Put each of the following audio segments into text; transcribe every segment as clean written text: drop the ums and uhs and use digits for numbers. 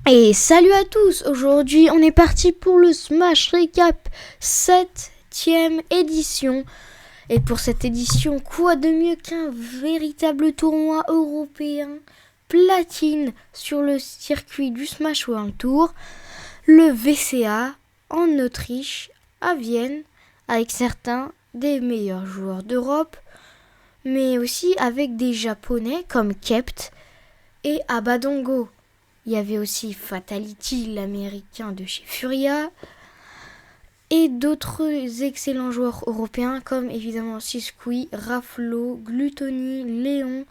Et salut à tous, aujourd'hui on est parti pour le Smash Recap 7ème édition. Et pour cette édition, quoi de mieux qu'un véritable tournoi européen platine sur le circuit du Smash World Tour, le VCA en Autriche, à Vienne, avec certains des meilleurs joueurs d'Europe, mais aussi avec des Japonais comme Kept et Abadongo. Il y avait aussi Fatality, l'américain de chez Furia, et d'autres excellents joueurs européens comme évidemment Siskui, Raflo, Gluttony, Léon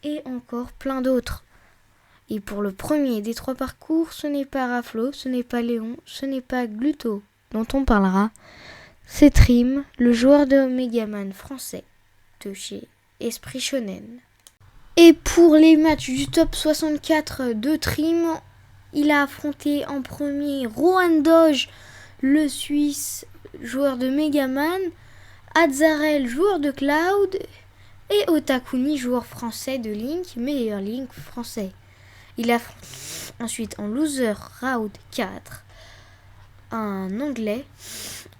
et encore plein d'autres. Et pour le premier des trois parcours, ce n'est pas Raflo, ce n'est pas Léon, ce n'est pas Glutto dont on parlera. C'est Trim, le joueur de Megaman français de chez Esprit Shonen. Et pour les matchs du top 64 de Trim, il a affronté en premier Rohan Doge, le Suisse, joueur de Megaman, Azzarel, joueur de Cloud, et Otakuni, joueur français de Link, meilleur Link français. Il affronte ensuite en loser round 4 un Anglais,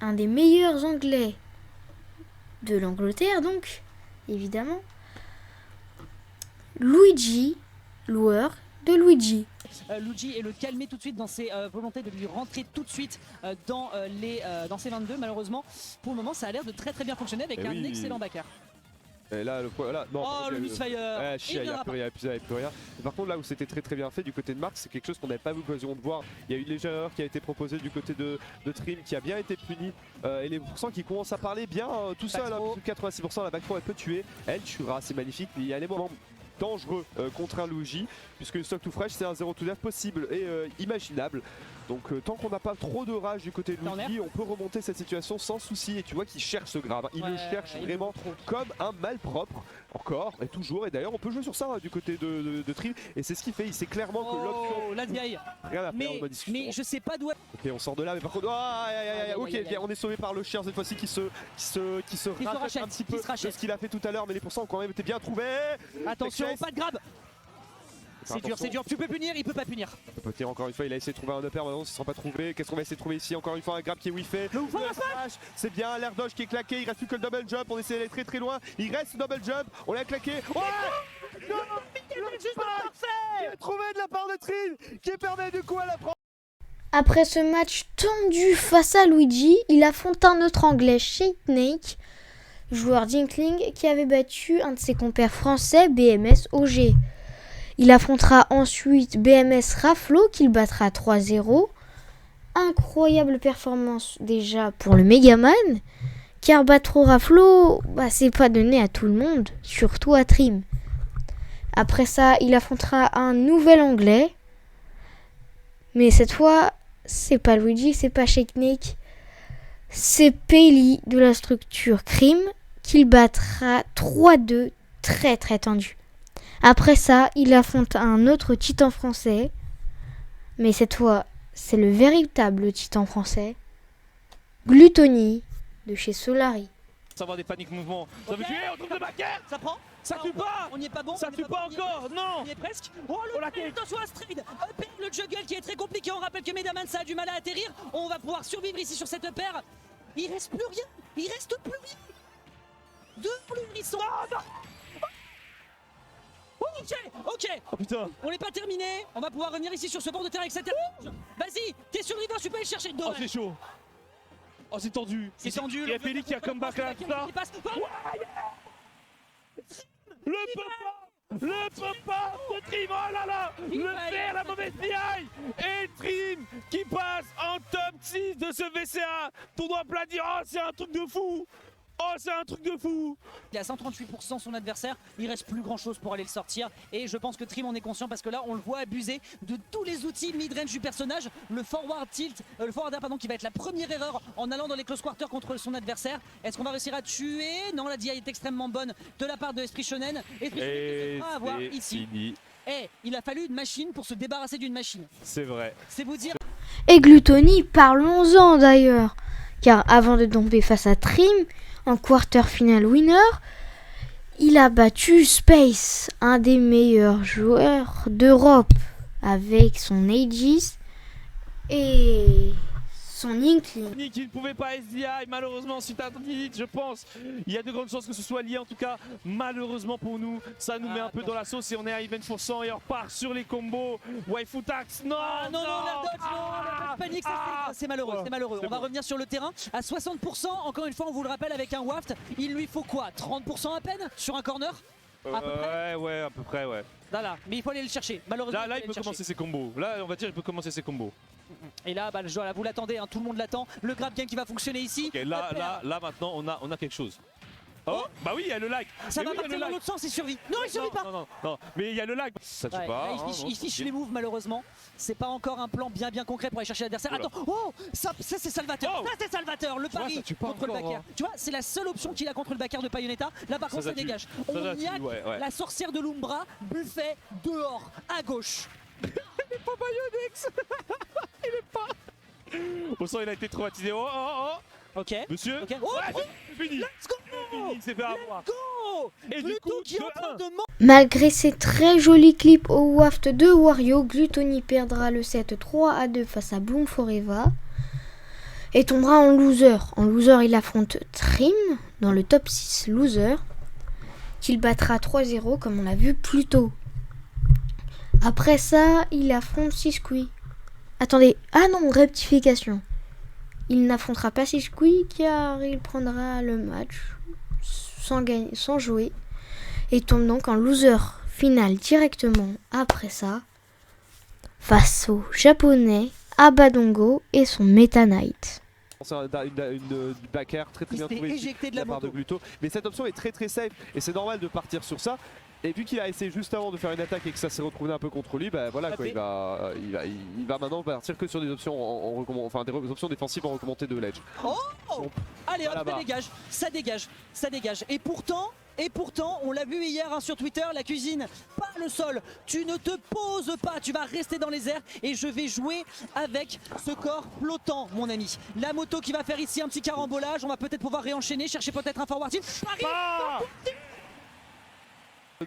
un des meilleurs Anglais de l'Angleterre donc, évidemment, Luigi, joueur de Luigi. Luigi et le calmer tout de suite dans ses volontés de lui rentrer tout de suite dans ses 22. Malheureusement, pour le moment, ça a l'air de très bien fonctionner avec excellent backer. Et là, non, le Misfire, il n'y a plus rien. Par contre, là où c'était très bien fait du côté de Marc, c'est quelque chose qu'on n'avait pas eu l'occasion de voir. Il y a eu une légère erreur qui a été proposée du côté de Trim, qui a bien été puni. Et les pourcents qui commencent à parler bien tout seul. 86%, la back throw elle peut tuer. Elle tuera, c'est magnifique. Mais il y a des moments dangereux contre un Luigi, puisque le stock tout fresh, c'est un 0 to death possible et imaginable. Donc tant qu'on n'a pas trop de rage du côté de Luigi, on peut remonter cette situation sans souci. Et tu vois qu'il cherche ce grave, il le cherche vraiment comme un malpropre, encore et toujours. Et d'ailleurs on peut jouer sur ça du côté de Trim, et c'est ce qu'il fait. Il sait clairement que l'option, la vieille, rien à faire, mais je sais pas d'où. Ok, on sort de là, mais par contre, ok, on est sauvé par le chien cette fois-ci qui se rachète un petit peu de ce qu'il a fait tout à l'heure, mais les pourcents ont quand même été bien trouvés. Attention, pas de grab. C'est dur, tu peux punir, il peut pas punir. Il peut pas punir encore une fois, il a essayé de trouver un upper, maintenant ça ne sera pas trouvé. Qu'est-ce qu'on va essayer de trouver ici? Encore une fois un grab qui est whiffé. C'est bien, l'air dodge qui est claqué, il reste plus que le double jump, on essaie d'aller très loin. Il reste le double jump, on l'a claqué. Ouais, non, il a trouvé de la part de Trin qui permet du coup à la prendre. Après ce match tendu face à Luigi, il affronte un autre Anglais, Snake, joueur d'Inkling, qui avait battu un de ses compères français, BMS OG. Il affrontera ensuite BMS Raflo, qu'il battra 3-0. Incroyable performance déjà pour le Megaman, car battre Raflo, c'est pas donné à tout le monde, surtout à Trim. Après ça, il affrontera un nouvel Anglais, mais cette fois, c'est pas Luigi, c'est pas Snake, c'est Peli de la structure Crime, qu'il battra 3-2, très tendu. Après ça, il affronte un autre titan français, mais cette fois, c'est le véritable titan français, Gluttony, de chez Solari. Ça va des paniques mouvements. Ça veut tuer, on trouve le backer. Ça prend. Ça tue pas. On n'y est pas bon. Ça tue pas encore, non. On y est presque. Oh, attention à Stride. Le juggle qui est très compliqué. On rappelle que Medaman, ça a du mal à atterrir. On va pouvoir survivre ici sur cette upper. Il reste plus rien. Il reste plus rien. Deux plus hérisson. Ok. Oh putain. On n'est pas terminé. On va pouvoir revenir ici sur ce bord de terrain avec cette terre. Vas-y, t'es sur River, tu peux aller chercher. Oh c'est chaud. Oh c'est tendu. C'est tendu. Il y a Félix qui a comeback là. Le papa de Trim, oh là là. Le faire la mauvaise PI. Et Trim qui passe en top 6 de ce VCA. Tournoi plat dire, oh c'est un truc de fou. Oh c'est un truc de fou. Il a 138% son adversaire, il reste plus grand chose pour aller le sortir. Et je pense que Trim en est conscient parce que là on le voit abuser de tous les outils mid-range du personnage. Le forward tilt, le forward air qui va être la première erreur en allant dans les close quarters contre son adversaire. Est-ce qu'on va réussir à tuer? Non, la DI est extrêmement bonne de la part de Esprit Shonen. Et devra avoir ici. Fini. Il a fallu une machine pour se débarrasser d'une machine. C'est vrai. C'est vous dire. Et Gluttony, parlons-en d'ailleurs, car avant de tomber face à Trim, en quarter final winner, il a battu Space, un des meilleurs joueurs d'Europe. avec son Aegis et son Inkling. Qui ne pouvait pas SDI, malheureusement suite à un hit, je pense. Il y a de grandes chances que ce soit lié, en tout cas, malheureusement pour nous. Ça nous met un peu dans la sauce et on est à Event % et on repart sur les combos. Waifu Tax, non, Non, la dodge, la dodge panique, c'est malheureux, c'est malheureux. On va revenir sur le terrain à 60%. Encore une fois, on vous le rappelle, avec un waft, il lui faut quoi, 30% à peine sur un corner? À peu près. Ouais, à peu près, ouais. Là, mais il faut aller le chercher, malheureusement. Là, il peut commencer ses combos. Là, on va dire, il peut commencer ses combos. Et là, bah, vous l'attendez, hein, tout le monde l'attend. Le grab game qui va fonctionner ici. Okay, là, maintenant, on a quelque chose. Oh, bah oui, il y a le lag. Ça va oui, partir dans l'autre sens, il survit. Non, il survit pas. Non, mais il y a le lag. Ça tue Ouais, pas. là, il fiche les moves, malheureusement. C'est pas encore un plan bien concret pour aller chercher l'adversaire. Attends, oh, ça c'est Salvateur. Oh. Ça c'est Salvateur, le pari ça tue pas contre le encore, backer. hein. Tu vois, c'est la seule option qu'il a contre le backer de Bayonetta. Là, par contre, ça tue. dégage. Ça On tue, y a ouais. la sorcière de l'Umbra, Buffet dehors, à gauche. Pas Bayonex. Il est pas. Au sens, il a été traumatisé. Oh. Ok. Monsieur. Ok. Oh, Ouais, c'est fini. let's go. Il s'est fait avoir. Go. Et du Gluto coup, qui est en train de Malgré ces très jolis clips au waft de Wario, Gluttony perdra le set 3-2 face à Bloom Forever et tombera en loser. En loser, il affronte Trim dans le top 6 loser, qu'il battra 3-0 comme on l'a vu plus tôt. Après ça, il affronte Sisqui. Attendez, ah non, rectification. Il n'affrontera pas Sisqui car il prendra le match sans jouer et tombe donc en loser final directement après ça face au japonais Abadongo et son Meta Knight. C'est une backer très bien s'est trouvée éjecté de de la la part de moto. Gluto. Mais cette option est très safe et c'est normal de partir sur ça. Et vu qu'il a essayé juste avant de faire une attaque et que ça s'est retrouvé un peu contre lui, bah voilà quoi, il va maintenant partir que sur des options des options défensives en recommandé de ledge. Oh. Donc, Allez, hop, là-bas. ça dégage. Et pourtant, on l'a vu hier sur Twitter, la cuisine, pas le sol. Tu ne te poses pas, tu vas rester dans les airs et je vais jouer avec ce corps flottant, mon ami. La moto qui va faire ici un petit carambolage, on va peut-être pouvoir réenchaîner, chercher peut-être un forward team. Paris,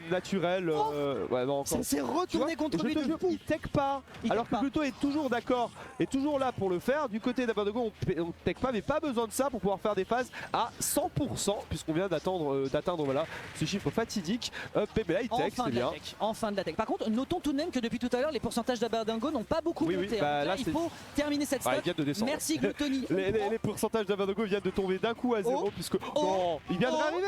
naturel, ouais non encore. ça s'est Tu vois, retourné contre je lui te de jure, fou. il tech pas, Il alors tech que pas. Gluto est toujours d'accord, est toujours là pour le faire. Du côté d'Abadago, on tech pas, mais pas besoin de ça pour pouvoir faire des phases à 100%, puisqu'on vient d'atteindre voilà, ce chiffre fatidique. Mais là il tech, c'est bien. En fin de la tech. Par contre, notons tout de même que depuis tout à l'heure, les pourcentages d'Aberdingo n'ont pas beaucoup Oui, monté. bah, Donc là, il c'est- faut terminer cette Ouais, stop. il vient de descendre. Merci Gluttony. Les pourcentages d'Abadago viennent de tomber d'un coup à 0 puisque non, il vient de réarriver.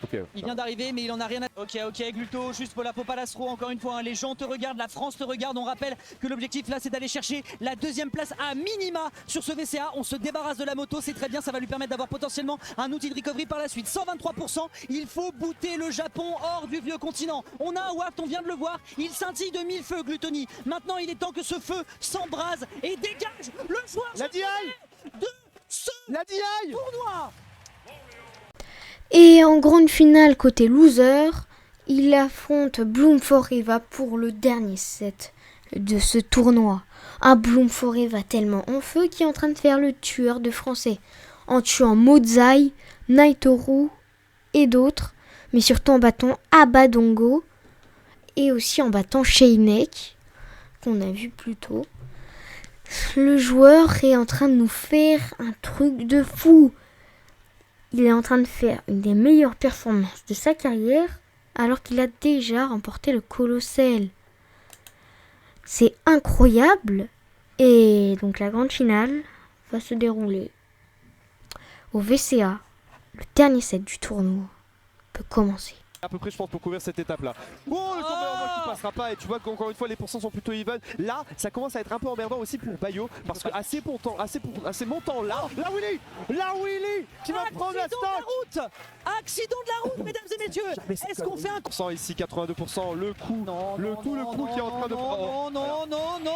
Okay. Il vient d'arriver mais il en a rien à... Ok, Gluto, juste pour la Popalastro, encore une fois, hein, les gens te regardent, la France te regarde. On rappelle que l'objectif là c'est d'aller chercher la deuxième place à minima sur ce VCA. On se débarrasse de la moto, c'est très bien, ça va lui permettre d'avoir potentiellement un outil de recovery par la suite. 123%, il faut booter le Japon hors du vieux continent. On a un waft, on vient de le voir, il scintille de 1000 feux Gluttony. Maintenant il est temps que ce feu s'embrase et dégage le joueur La DI de ce La DI tournoi. Et en grande finale côté loser, il affronte Bloom Forever pour le dernier set de ce tournoi. Un Bloom Forever tellement en feu qui est en train de faire le tueur de français en tuant Mozai, Naitoru et d'autres, mais surtout en battant Abadongo et aussi en battant Shaynek qu'on a vu plus tôt. Le joueur est en train de nous faire un truc de fou. Il est en train de faire une des meilleures performances de sa carrière alors qu'il a déjà remporté le Colossal. C'est incroyable. Et donc la grande finale va se dérouler au VCA. Le dernier set du tournoi peut commencer. À peu près je pense pour couvrir cette étape là. Oh le tournoi qui passera pas et tu vois qu'encore une fois les pourcents sont plutôt even. Là ça commence à être un peu emmerdant aussi pour Bayo parce que assez montant là Willy qui va prendre la stock. Accident de la route, mesdames et messieurs. Est-ce qu'on fait un % ici 82%, le coup qui est en train de non.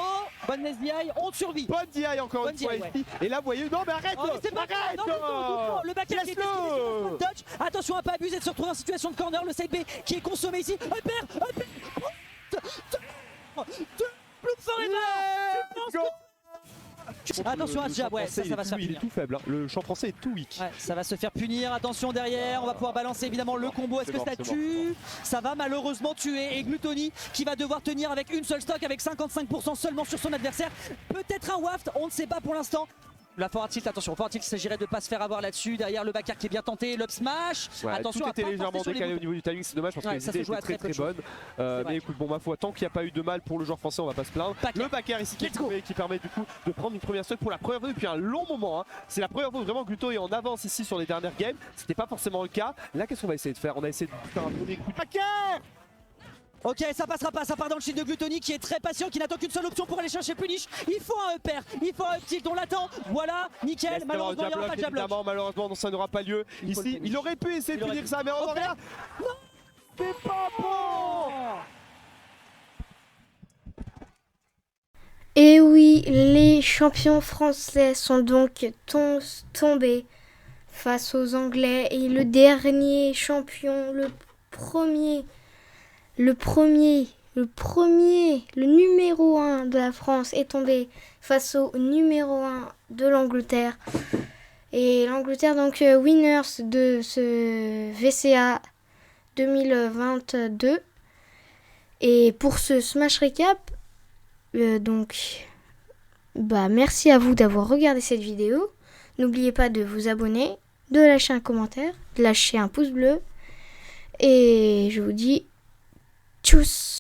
Bonne SDI, on survit. bonne DI encore Bonne une fois DI, ouais. ici. Et là vous voyez non mais arrête Oh, mais c'est pas grave, non, doucement. Le back qui est Laisse-le. touch. Attention à pas abuser de se retrouver en situation de corner. Le side B qui est consommé ici. Upper. Bloom Forever. Let's go. contre, Attention à le Jab, champ ouais, français, ça va se faire il est punir. tout faible, hein. Le champ français est tout weak. Ouais, ça va se faire punir, attention derrière, on va pouvoir balancer évidemment le combo, est-ce que ça tue? Ça va malheureusement tuer, et Gluttony qui va devoir tenir avec une seule stock, avec 55% seulement sur son adversaire. Peut-être un waft, on ne sait pas pour l'instant. La forward tilt, attention, forward tilt, il s'agirait de ne pas se faire avoir là-dessus. Derrière le backer qui est bien tenté, l'up smash. Ouais, attention tout à était pas légèrement passer sur les décalé au boucles. niveau du timing, c'est dommage parce Ouais, que ça les se idées joue à étaient très très peu de bonnes. Mais vrai. écoute, bon ma foi, tant qu'il n'y a pas eu de mal pour le joueur français, on va pas se plaindre. Backer. Le backer ici qui est Let's go. trouvé, qui permet du coup de prendre une première stock pour la première fois depuis un long moment. Hein. C'est la première fois où vraiment Gluto est en avance ici sur les dernières games. C'était pas forcément le cas. Là, qu'est-ce qu'on va essayer de faire? On a essayé de faire un premier coup de backer. Ok, ça passera pas, ça part dans le shield de Gluttony qui est très patient, qui n'attend qu'une seule option pour aller chercher Punish. Il faut un upper, il faut un tilt, on l'attend. Voilà, nickel. Malheureusement, il n'y aura pas de jab lock. Malheureusement, non, ça n'aura pas lieu. Il faut le Ici, punish. il aurait pu essayer de Il aurait punir pu. ça, mais on Ok. rien. C'est pas bon. Et oui, les champions français sont donc tombés face aux Anglais. Et le dernier champion, le numéro 1 de la France est tombé face au numéro 1 de l'Angleterre. Et l'Angleterre, donc, winners de ce VCA 2022. Et pour ce Smash Recap, merci à vous d'avoir regardé cette vidéo. N'oubliez pas de vous abonner, de lâcher un commentaire, de lâcher un pouce bleu. Et je vous dis tchuss!